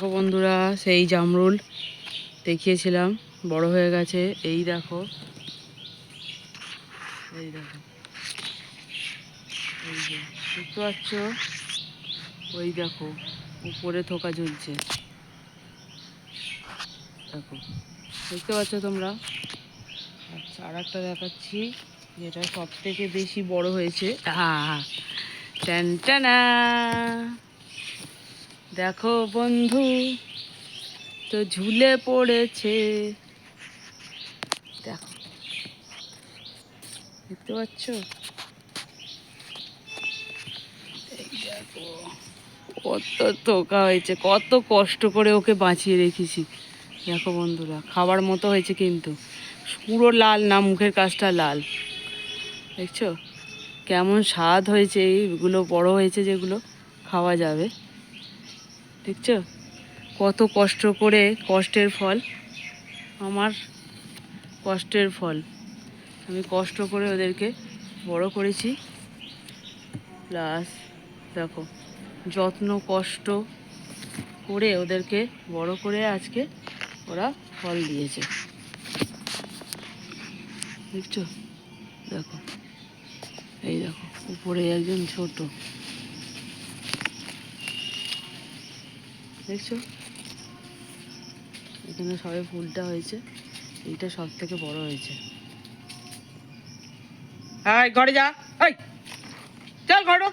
দেখো বন্ধুরা, সেই জামরুল দেখিয়েছিলাম বড় হয়ে গেছে। এই দেখো, এই দেখো, এই যে দেখতে পাচ্ছ, ওই দেখো উপরে থোকা ঝুলছে। দেখো, দেখতে পাচ্ছ তোমরা? আচ্ছা, আর একটা দেখাচ্ছি যেটা সব থেকে বেশি বড় হয়েছে। টানটানা, দেখো বন্ধু, তো ঝুলে পড়েছে। দেখো, দেখতে পাচ্ছ? এই দেখো কত থোকা হয়েছে, কত কষ্ট করে ওকে বাঁচিয়ে রেখেছি। দেখো বন্ধুরা, খাবার মতো হয়েছে কিন্তু পুরো লাল না, মুখের কাছটা লাল। দেখছো কেমন স্বাদ হয়েছে? এইগুলো বড় হয়েছে, যেগুলো খাওয়া যাবে। দেখছো কত কষ্ট করে, কষ্টের ফল আমার, কষ্টের ফল। আমি কষ্ট করে ওদেরকে বড় করেছি। প্লাস দেখো, যত্ন কষ্ট করে ওদেরকে বড় করে আজকে ওরা ফল দিয়েছে। দেখছো? দেখো, এই দেখো উপরে একজন ছোট, দেখছো? এখানে সবে ফুলটা হয়েছে, এইটা সব থেকে বড় হয়েছে। হাই, ঘরে যা, হাই চল ঘরে।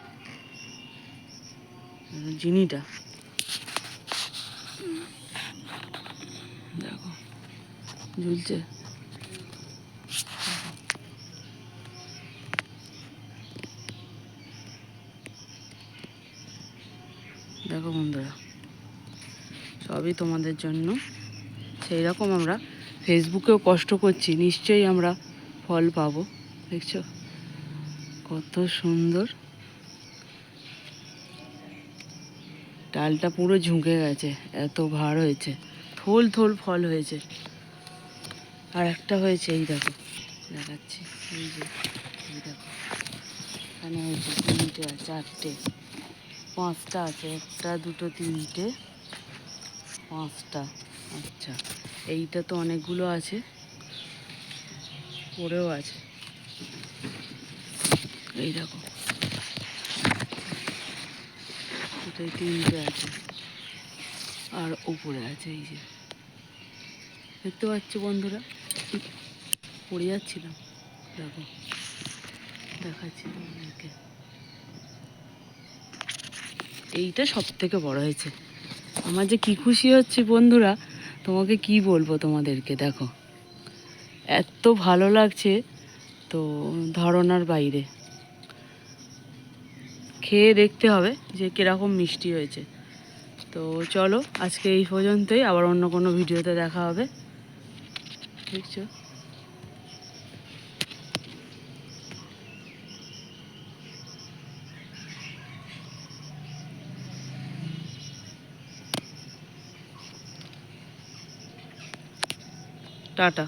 জিনিটা দেখো ঝুলছে। দেখো বন্ধুরা, সবই তোমাদের জন্য। সেই রকম আমরা ফেসবুকেও কষ্ট করছি, নিশ্চয়ই আমরা ফল পাবো। দেখছো কত সুন্দর, ডালটা পুরো ঝুঁকে গেছে, এত ভার হয়েছে, থোল থোল ফল হয়েছে। আর একটা হয়েছে, এই দেখো দেখাচ্ছি, এই যে এই দেখো, এখানে হয়েছে তিনটে, চারটে, পাঁচটা আছে, একটা দুটো তিনটে পাঁচটা। আচ্ছা, এইটা তো অনেকগুলো আছে, পড়েও আছে। এই দেখো, এটাই তিনটে আছে, আর উপরে আছে। এই যে দেখতে পাচ্ছ বন্ধুরা, পড়ে যাচ্ছিলাম। দেখো দেখাচ্ছি তোমাদেরকে, এইটা সব থেকে বড় হয়েছে। আমার যে কি খুশি হচ্ছে বন্ধুরা, তোমাকে কি বলবো তোমাদেরকে। দেখো এত ভালো লাগছে, তো ধারণার বাইরে। খেয়ে দেখতে হবে যে কীরকম মিষ্টি হয়েছে। তো চলো আজকে এই পর্যন্তই, আবার অন্য কোনো ভিডিওতে দেখা হবে। দেখছো? টাটা।